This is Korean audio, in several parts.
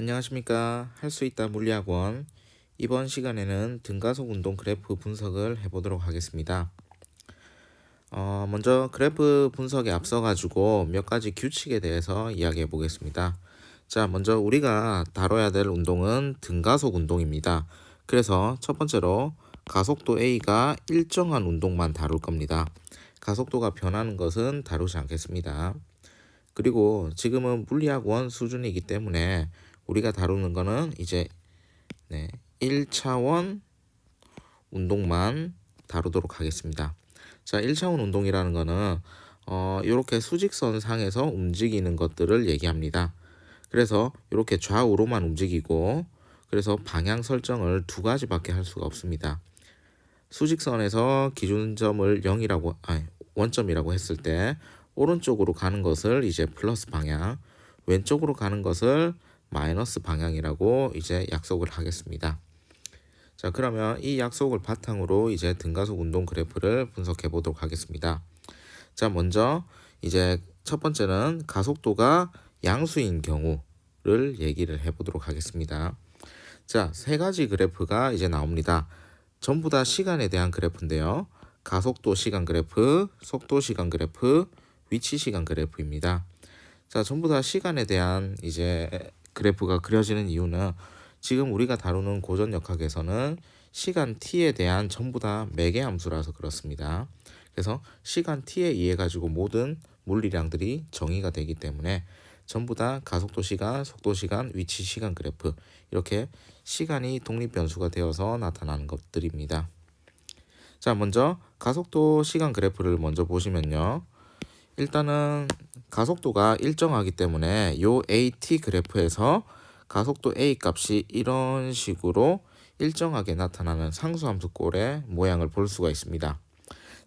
안녕하십니까. 할 수 있다 물리학원. 이번 시간에는 등가속 운동 그래프 분석을 해보도록 하겠습니다. 먼저 그래프 분석에 앞서 가지고 몇 가지 규칙에 대해서 이야기해 보겠습니다. 자, 먼저 우리가 다뤄야 될 운동은 등가속 운동입니다. 그래서 첫 번째로 가속도 A가 일정한 운동만 다룰 겁니다. 가속도가 변하는 것은 다루지 않겠습니다. 그리고 지금은 물리학원 수준이기 때문에 우리가 다루는 거는 이제 1차원 운동만 다루도록 하겠습니다. 자, 1차원 운동이라는 거는 이렇게 수직선 상에서 움직이는 것들을 얘기합니다. 그래서 이렇게 좌우로만 움직이고, 그래서 방향 설정을 두 가지밖에 할 수가 없습니다. 수직선에서 기준점을 0이라고 원점이라고 했을 때 오른쪽으로 가는 것을 이제 플러스 방향, 왼쪽으로 가는 것을 마이너스 방향이라고 이제 약속을 하겠습니다. 자, 그러면 이 약속을 바탕으로 이제 등가속 운동 그래프를 분석해 보도록 하겠습니다. 자, 먼저 이제 첫 번째는 가속도가 양수인 경우를 얘기를 해 보도록 하겠습니다. 자, 세 가지 그래프가 이제 나옵니다. 전부 다 시간에 대한 그래프인데요. 가속도 시간 그래프, 속도 시간 그래프, 위치 시간 그래프입니다. 자, 전부 다 시간에 대한 이제 그래프가 그려지는 이유는 지금 우리가 다루는 고전역학에서는 시간 t에 대한 전부 다 매개 함수라서 그렇습니다. 그래서 시간 t에 의해 가지고 모든 물리량들이 정의가 되기 때문에 전부 다 가속도 시간, 속도 시간, 위치 시간 그래프, 이렇게 시간이 독립 변수가 되어서 나타나는 것들입니다. 자, 먼저 가속도 시간 그래프를 먼저 보시면요. 일단은 가속도가 일정하기 때문에 요 AT 그래프에서 가속도 A 값이 이런 식으로 일정하게 나타나는 상수함수 꼴의 모양을 볼 수가 있습니다.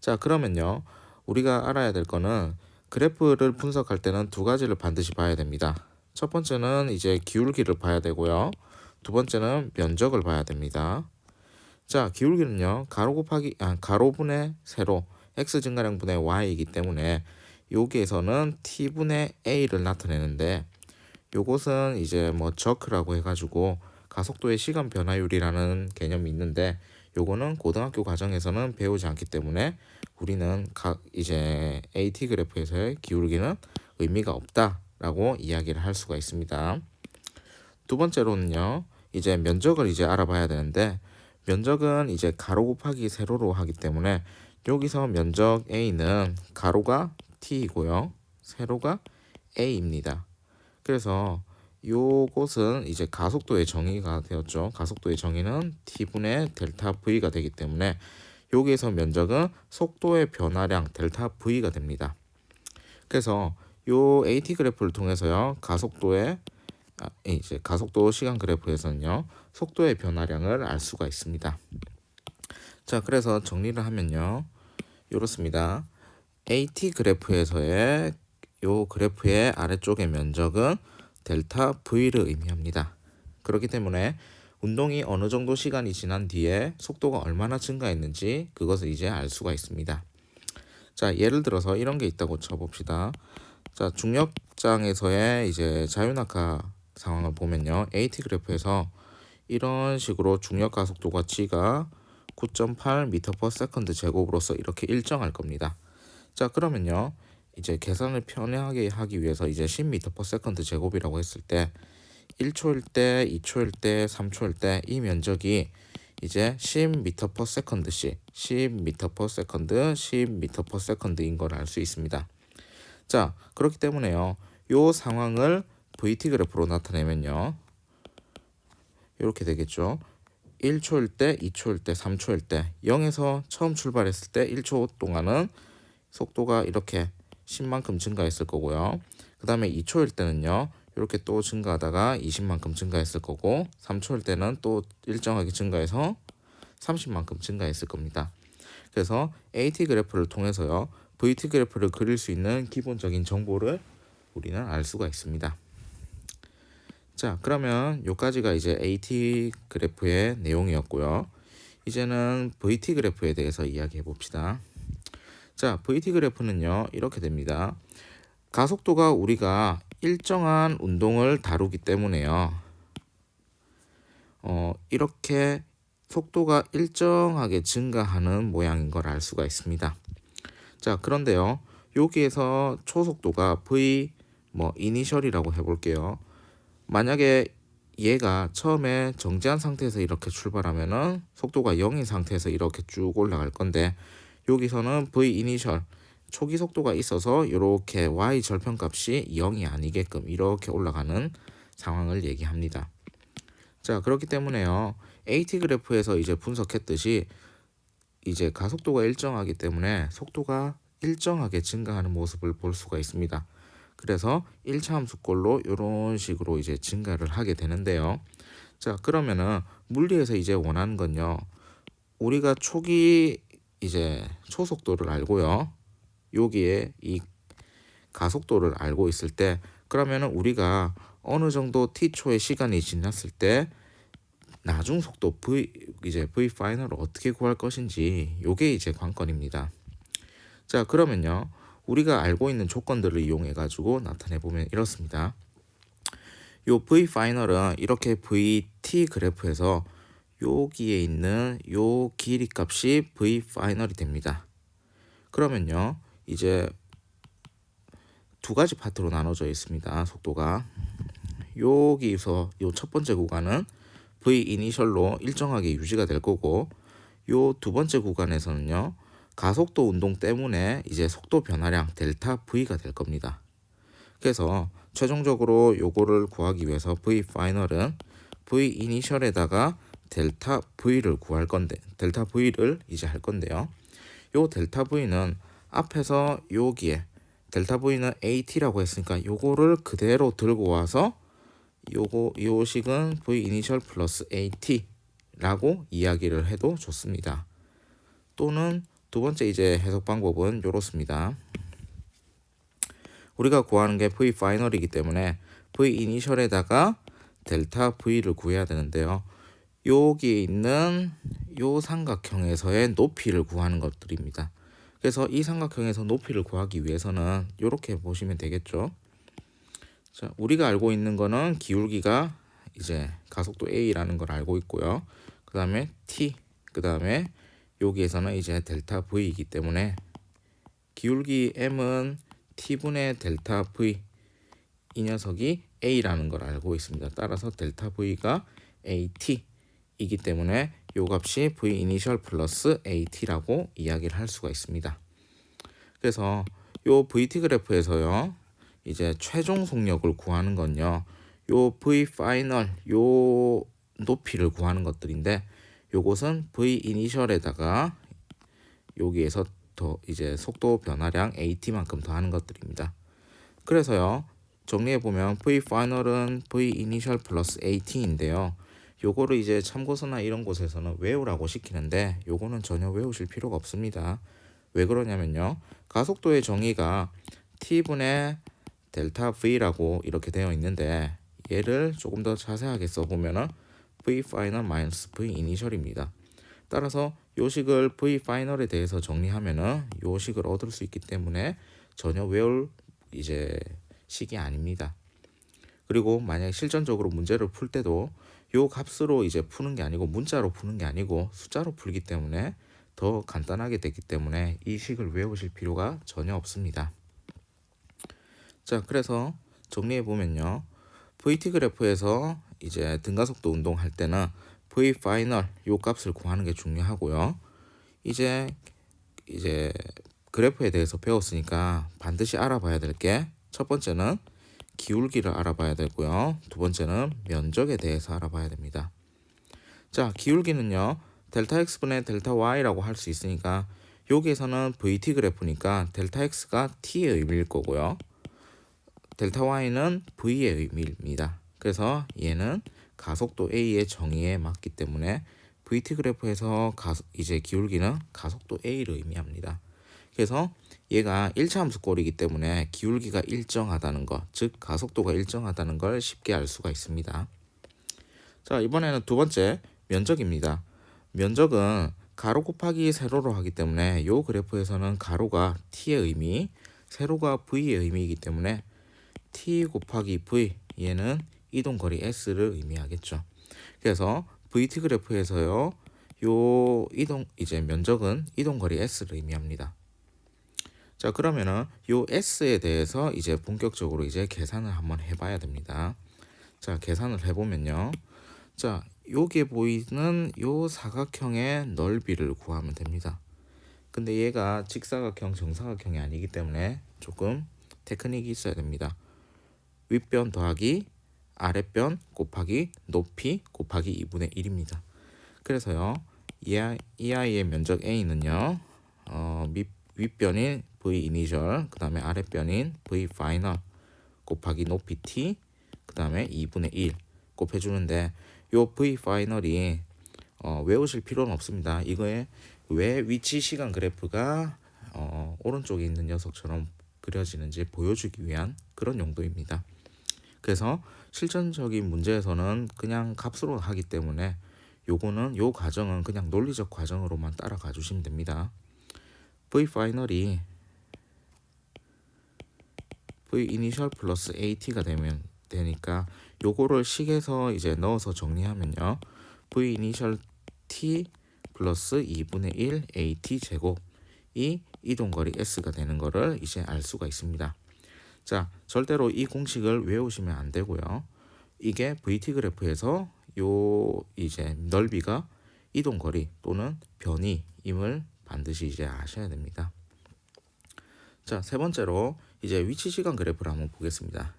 자, 그러면요, 우리가 알아야 될 거는 그래프를 분석할 때는 두 가지를 반드시 봐야 됩니다. 첫 번째는 이제 기울기를 봐야 되고요. 두 번째는 면적을 봐야 됩니다. 자, 기울기는요, 가로분의 세로 x 증가량분의 y이기 때문에 여기에서는 t분의 a를 나타내는데, 요것은 이제 뭐 저크라고 해가지고 가속도의 시간 변화율이라는 개념이 있는데, 요거는 고등학교 과정에서는 배우지 않기 때문에 우리는 이제 AT 그래프에서의 기울기는 의미가 없다라고 이야기를 할 수가 있습니다. 두 번째로는요, 이제 면적을 이제 알아봐야 되는데, 면적은 이제 가로 곱하기 세로로 하기 때문에 여기서 면적 A는 가로가 T이고요, 세로가 A입니다. 그래서 요것은 이제 가속도의 정의가 되었죠. 가속도의 정의는 T분의 델타 V가 되기 때문에 여기에서 면적은 속도의 변화량 델타 V가 됩니다. 그래서 요 AT 그래프를 통해서요, 이제 가속도 시간 그래프에서는요, 속도의 변화량을 알 수가 있습니다. 자, 그래서 정리를 하면요, 이렇습니다. AT 그래프에서의 요 그래프의 아래쪽의 면적은 델타 V를 의미합니다. 그렇기 때문에 운동이 어느 정도 시간이 지난 뒤에 속도가 얼마나 증가했는지 그것을 이제 알 수가 있습니다. 자, 예를 들어서 이런 게 있다고 쳐봅시다. 자, 중력장에서의 이제 자유낙하 상황을 보면요, AT 그래프에서 이런 식으로 중력 가속도가 g가 9.8m/s 제곱으로서 이렇게 일정할 겁니다. 자, 그러면요, 이제 계산을 편하게 하기 위해서 이제 10m/s 제곱이라고 했을 때 1초일 때, 2초일 때, 3초일 때 이 면적이 이제 10m/s씩 10m/s, 10m/s인 걸 알 수 있습니다. 자, 그렇기 때문에요, 요 상황을 VT 그래프로 나타내면요, 이렇게 되겠죠. 1초일 때, 2초일 때, 3초일 때 0에서 처음 출발했을 때 1초 동안은 속도가 이렇게 10만큼 증가했을 거고요. 그 다음에 2초일 때는요, 이렇게 또 증가하다가 20만큼 증가했을 거고, 3초일 때는 또 일정하게 증가해서 30만큼 증가했을 겁니다. 그래서 AT 그래프를 통해서요, VT 그래프를 그릴 수 있는 기본적인 정보를 우리는 알 수가 있습니다. 자, 그러면 요까지가 이제 AT 그래프의 내용이었고요. 이제는 VT 그래프에 대해서 이야기해 봅시다. 자, VT 그래프는요, 이렇게 됩니다. 가속도가 우리가 일정한 운동을 다루기 때문에요, 이렇게 속도가 일정하게 증가하는 모양인 걸 알 수가 있습니다. 자, 그런데요. 여기에서 초속도가 V 이니셜이라고 해볼게요. 만약에 얘가 처음에 정지한 상태에서 이렇게 출발하면은 속도가 0인 상태에서 이렇게 쭉 올라갈 건데, 여기서는 V 이니셜 초기 속도가 있어서 이렇게 y 절편값이 0이 아니게끔 이렇게 올라가는 상황을 얘기합니다. 자, 그렇기 때문에요. AT 그래프에서 이제 분석했듯이 이제 가속도가 일정하기 때문에 속도가 일정하게 증가하는 모습을 볼 수가 있습니다. 그래서 1차 함수꼴로 이런 식으로 이제 증가를 하게 되는데요. 자, 그러면은 물리에서 이제 원하는 건요. 우리가 초기 이제 초속도를 알고요. 여기에 이 가속도를 알고 있을 때, 그러면은 우리가 어느 정도 t초의 시간이 지났을 때 나중 속도 v 파이널을 어떻게 구할 것인지, 요게 이제 관건입니다. 자, 그러면요. 우리가 알고 있는 조건들을 이용해 가지고 나타내 보면 이렇습니다. 요 v 파이널은 이렇게 vt 그래프에서 여기에 있는 요 길이 값이 v 파이널이 됩니다. 그러면요. 이제 두 가지 파트로 나눠져 있습니다. 속도가 여기서 요 첫 번째 구간은 v 이니셜로 일정하게 유지가 될 거고, 요 두 번째 구간에서는요. 가속도 운동 때문에 이제 속도 변화량 델타 V가 될 겁니다. 그래서 최종적으로 요거를 구하기 위해서 V 파이널은 V 이니셜에다가 델타 V를 구할 건데, 델타 V를 이제 할 건데요. 요 델타 V는 앞에서 여기에 델타 V는 AT라고 했으니까 요거를 그대로 들고 와서 요 식은 V 이니셜 플러스 AT라고 이야기를 해도 좋습니다. 또는 두 번째 이제 해석 방법은 이렇습니다. 우리가 구하는 게 V 파이널이기 때문에 V 이니셜에다가 델타 V를 구해야 되는데요. 여기에 있는 요 삼각형에서의 높이를 구하는 것들입니다. 그래서 이 삼각형에서 높이를 구하기 위해서는 이렇게 보시면 되겠죠. 자, 우리가 알고 있는 거는 기울기가 이제 가속도 A라는 걸 알고 있고요. 그 다음에 T, 그 다음에 여기에서는 이제 델타 V이기 때문에 기울기 M은 T분의 델타 V, 이 녀석이 A라는 걸 알고 있습니다. 따라서 델타 V가 AT이기 때문에 요 값이 V 이니셜 플러스 AT라고 이야기를 할 수가 있습니다. 그래서 요 VT 그래프에서요. 이제 최종 속력을 구하는 건요. 요 V 파이널 요 높이를 구하는 것들인데, 요것은 V 이니셜에다가 여기에서 더 이제 속도 변화량 AT만큼 더하는 것들입니다. 그래서요. 정리해 보면 V 파이널은 V 이니셜 플러스 AT인데요. 요거를 이제 참고서나 이런 곳에서는 외우라고 시키는데 요거는 전혀 외우실 필요가 없습니다. 왜 그러냐면요. 가속도의 정의가 T분의 델타 V라고 이렇게 되어 있는데, 얘를 조금 더 자세하게 써보면은 V final 마이너스 V 이니셜입니다. 따라서 요 식을 V final에 대해서 정리하면은 요 식을 얻을 수 있기 때문에 전혀 외울 이제 식이 아닙니다. 그리고 만약 실전적으로 문제를 풀 때도 요 값으로 이제 푸는 게 아니고 문자로 푸는 게 아니고 숫자로 풀기 때문에 더 간단하게 됐기 때문에 이 식을 외우실 필요가 전혀 없습니다. 자, 그래서 정리해 보면요. VT 그래프에서 이제 등가속도 운동할 때는 V final 요 값을 구하는 게 중요하고요. 이제 그래프에 대해서 배웠으니까 반드시 알아봐야 될 게, 첫 번째는 기울기를 알아봐야 되고요. 두 번째는 면적에 대해서 알아봐야 됩니다. 자, 기울기는요. 델타 x분의 델타 y라고 할 수 있으니까 여기에서는 VT 그래프니까 델타 x가 t의 의미일 거고요. 델타 y는 v의 의미입니다. 그래서 얘는 가속도 a의 정의에 맞기 때문에 VT 그래프에서 이제 기울기는 가속도 a를 의미합니다. 그래서 얘가 1차 함수꼴이기 때문에 기울기가 일정하다는 것, 즉 가속도가 일정하다는 걸 쉽게 알 수가 있습니다. 자, 이번에는 두 번째 면적입니다. 면적은 가로 곱하기 세로로 하기 때문에 이 그래프에서는 가로가 t의 의미, 세로가 v의 의미이기 때문에 t 곱하기 v, 얘는 이동거리 s를 의미하겠죠. 그래서 VT 그래프에서요, 요 면적은 이동거리 S를 의미합니다. 자, 그러면은 요 S에 대해서 이제 본격적으로 이제 계산을 한번 해봐야 됩니다. 자, 계산을 해보면요. 자, 여기에 보이는 요 사각형의 넓이를 구하면 됩니다. 근데 얘가 직사각형, 정사각형이 아니기 때문에 조금 테크닉이 있어야 됩니다. 윗변 더하기 아랫변 곱하기 높이 곱하기 2분의 1입니다. 그래서요, 이 아이의 면적 A는요, 윗변인 V 이니셜, 그 다음에 아랫변인 V 파이널 곱하기 높이 T, 그 다음에 2분의 1 곱해주는데, 요 V 파이널이 외우실 필요는 없습니다. 이거에 왜 위치 시간 그래프가 오른쪽에 있는 녀석처럼 그려지는지 보여주기 위한 그런 용도입니다. 그래서 실전적인 문제에서는 그냥 값으로 하기 때문에 요 과정은 그냥 논리적 과정으로만 따라가 주시면 됩니다. V 파이널이 V 이니셜 플러스 AT가 되니까 요거를 식에서 이제 넣어서 정리하면요, V 이니셜 T 플러스 2분의 1 AT 제곱이 이동거리 S가 되는 거를 이제 알 수가 있습니다. 자, 절대로 이 공식을 외우시면 안 되고요. 이게 VT 그래프에서 요 이제 넓이가 이동거리 또는 변이임을 반드시 이제 아셔야 됩니다. 자, 세 번째로 이제 위치 시간 그래프를 한번 보겠습니다.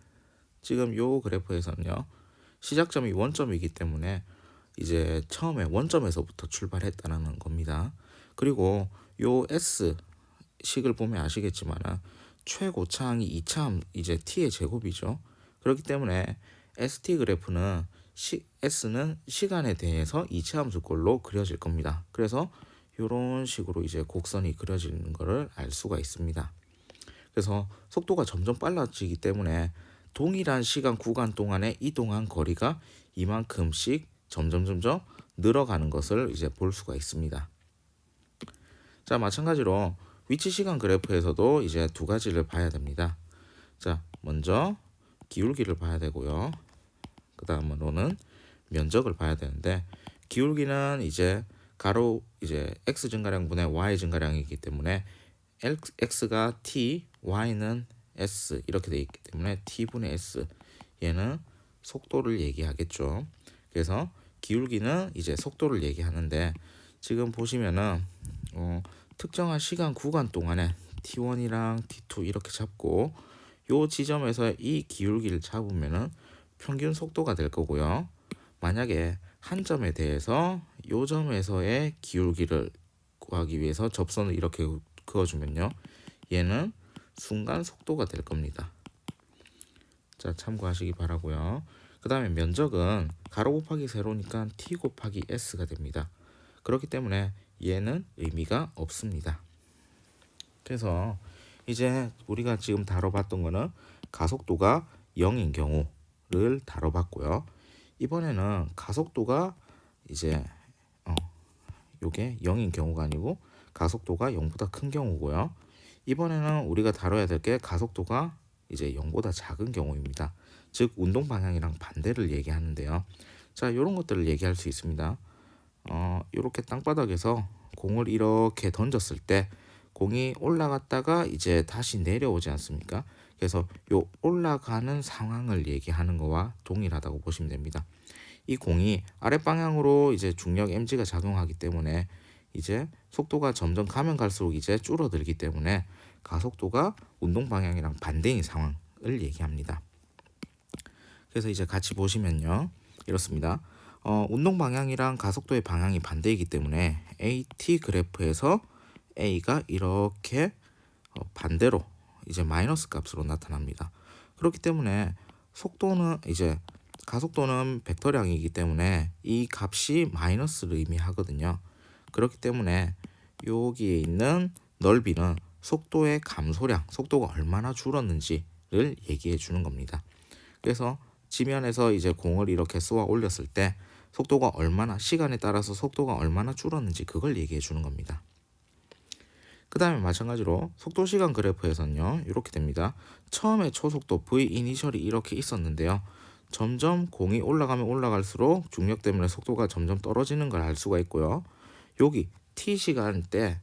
지금 요 그래프에서는요, 시작점이 원점이기 때문에 이제 처음에 원점에서부터 출발했다는 겁니다. 그리고 요 S 식을 보면 아시겠지만 최고차항이 2차함 이제 t의 제곱이죠. 그렇기 때문에 ST 그래프는 S는 시간에 대해서 2차함수꼴로 그려질 겁니다. 그래서 이런 식으로 이제 곡선이 그려지는 것을 알 수가 있습니다. 그래서 속도가 점점 빨라지기 때문에 동일한 시간 구간 동안에 이동한 거리가 이만큼씩 점점 늘어가는 것을 이제 볼 수가 있습니다. 자, 마찬가지로 위치 시간 그래프에서도 이제 두 가지를 봐야 됩니다. 자, 먼저 기울기를 봐야 되고요. 그 다음으로는 면적을 봐야 되는데, 기울기는 이제 가로 이제 x 증가량분의 y 증가량이기 때문에 x가 t, y는 s 이렇게 되어 있기 때문에 t분의 s, 얘는 속도를 얘기하겠죠. 그래서 기울기는 이제 속도를 얘기하는데, 지금 보시면은 특정한 시간 구간 동안에 t1이랑 t2 이렇게 잡고 요 지점에서 이 기울기를 잡으면은 평균 속도가 될 거고요. 만약에 한 점에 대해서 요 점에서의 기울기를 구하기 위해서 접선을 이렇게 그어주면요, 얘는 순간 속도가 될 겁니다. 자, 참고하시기 바라고요. 그 다음에 면적은 가로 곱하기 세로니까 t 곱하기 s가 됩니다. 그렇기 때문에 얘는 의미가 없습니다. 그래서 이제 우리가 지금 다뤄봤던 거는 가속도가 0인 경우를 다뤄봤고요. 이번에는 가속도가 이제 요게 0인 경우가 아니고 가속도가 0보다 큰 경우고요. 이번에는 우리가 다뤄야 될 게 가속도가 이제 0보다 작은 경우입니다. 즉 운동 방향이랑 반대를 얘기하는데요. 자, 이런 것들을 얘기할 수 있습니다. 이렇게 땅바닥에서 공을 이렇게 던졌을 때 공이 올라갔다가 이제 다시 내려오지 않습니까? 그래서 요 올라가는 상황을 얘기하는 거와 동일하다고 보시면 됩니다. 이 공이 아랫방향으로 이제 중력 mg가 작용하기 때문에 이제 속도가 점점 가면 갈수록 이제 줄어들기 때문에 가속도가 운동 방향이랑 반대인 상황을 얘기합니다. 그래서 이제 같이 보시면요, 이렇습니다. 운동 방향이랑 가속도의 방향이 반대이기 때문에 AT 그래프에서 A가 이렇게 반대로 이제 마이너스 값으로 나타납니다. 그렇기 때문에 속도는 이제 가속도는 벡터량이기 때문에 이 값이 마이너스를 의미하거든요. 그렇기 때문에 여기에 있는 넓이는 속도의 감소량, 속도가 얼마나 줄었는지를 얘기해 주는 겁니다. 그래서 지면에서 이제 공을 이렇게 쏘아 올렸을 때 속도가 얼마나, 시간에 따라서 속도가 얼마나 줄었는지 그걸 얘기해 주는 겁니다. 그 다음에 마찬가지로 속도 시간 그래프에서는요, 이렇게 됩니다. 처음에 초속도 V 이니셜이 이렇게 있었는데요, 점점 공이 올라가면 올라갈수록 중력 때문에 속도가 점점 떨어지는 걸 알 수가 있고요. 여기 t 시간 때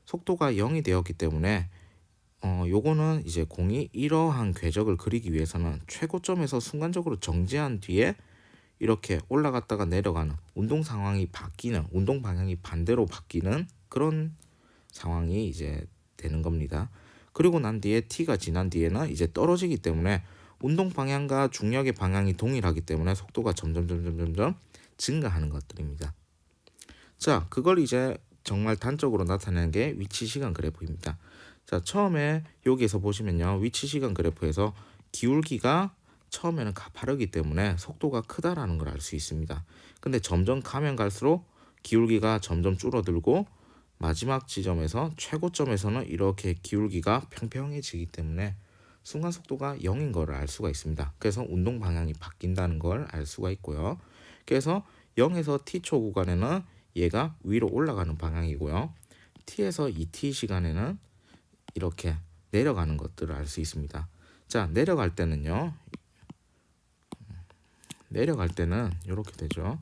속도가 0이 되었기 때문에 요거는 이제 공이 이러한 궤적을 그리기 위해서는 최고점에서 순간적으로 정지한 뒤에 이렇게 올라갔다가 내려가는 운동 상황이 바뀌는, 운동 방향이 반대로 바뀌는 그런 상황이 이제 되는 겁니다. 그리고 난 뒤에 t가 지난 뒤에는 이제 떨어지기 때문에 운동 방향과 중력의 방향이 동일하기 때문에 속도가 점점 증가하는 것들입니다. 자, 그걸 이제 정말 단적으로 나타내는 게 위치 시간 그래프입니다. 자, 처음에 여기에서 보시면요, 위치 시간 그래프에서 기울기가 처음에는 가파르기 때문에 속도가 크다라는 걸 알 수 있습니다. 근데 점점 가면 갈수록 기울기가 점점 줄어들고 마지막 지점에서 최고점에서는 이렇게 기울기가 평평해지기 때문에 순간 속도가 0인 걸 알 수가 있습니다. 그래서 운동 방향이 바뀐다는 걸 알 수가 있고요. 그래서 0에서 t초 구간에는 얘가 위로 올라가는 방향이고요. t에서 2t 시간에는 이렇게 내려가는 것들을 알 수 있습니다. 자, 내려갈 때는 이렇게 되죠.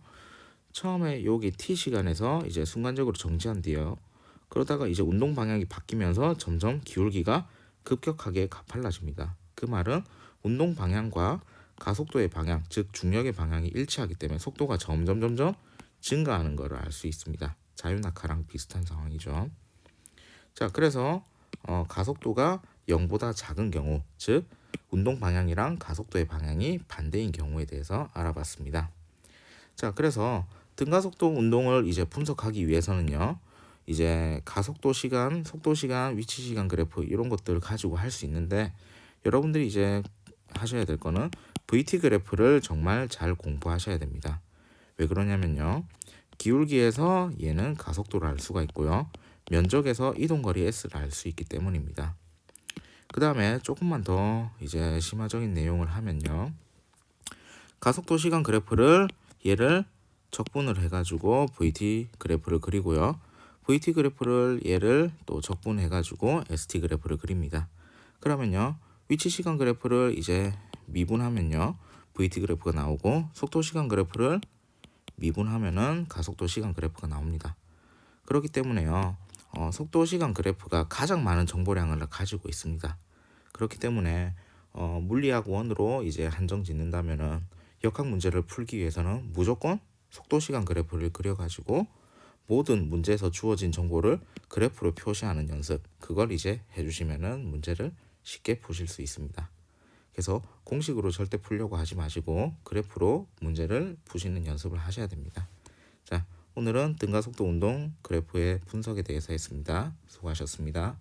처음에 여기 t 시간에서 이제 순간적으로 정지한 뒤에요. 그러다가 이제 운동 방향이 바뀌면서 점점 기울기가 급격하게 가팔라집니다. 그 말은 운동 방향과 가속도의 방향, 즉 중력의 방향이 일치하기 때문에 속도가 점점 증가하는 것을 알 수 있습니다. 자유낙하랑 비슷한 상황이죠. 자, 그래서 가속도가 0보다 작은 경우, 즉 운동 방향이랑 가속도의 방향이 반대인 경우에 대해서 알아봤습니다. 자, 그래서 등가속도 운동을 이제 분석하기 위해서는요, 이제 가속도 시간, 속도 시간, 위치 시간 그래프 이런 것들을 가지고 할 수 있는데, 여러분들이 이제 하셔야 될 거는 VT 그래프를 정말 잘 공부하셔야 됩니다. 왜 그러냐면요, 기울기에서 얘는 가속도를 알 수가 있고요, 면적에서 이동거리 S를 알 수 있기 때문입니다. 그 다음에 조금만 더 이제 심화적인 내용을 하면요, 가속도 시간 그래프를 얘를 적분을 해가지고 VT 그래프를 그리고요, VT 그래프를 얘를 또 적분해가지고 ST 그래프를 그립니다. 그러면요, 위치 시간 그래프를 이제 미분하면요, VT 그래프가 나오고, 속도 시간 그래프를 미분하면은 가속도 시간 그래프가 나옵니다. 그렇기 때문에요, 속도 시간 그래프가 가장 많은 정보량을 가지고 있습니다. 그렇기 때문에 물리학 원으로 이제 한정 짓는다면은 역학 문제를 풀기 위해서는 무조건 속도 시간 그래프를 그려가지고 모든 문제에서 주어진 정보를 그래프로 표시하는 연습, 그걸 이제 해주시면은 문제를 쉽게 푸실 수 있습니다. 그래서 공식으로 절대 풀려고 하지 마시고 그래프로 문제를 푸시는 연습을 하셔야 됩니다. 자, 오늘은 등가속도 운동 그래프의 분석에 대해서 했습니다. 수고하셨습니다.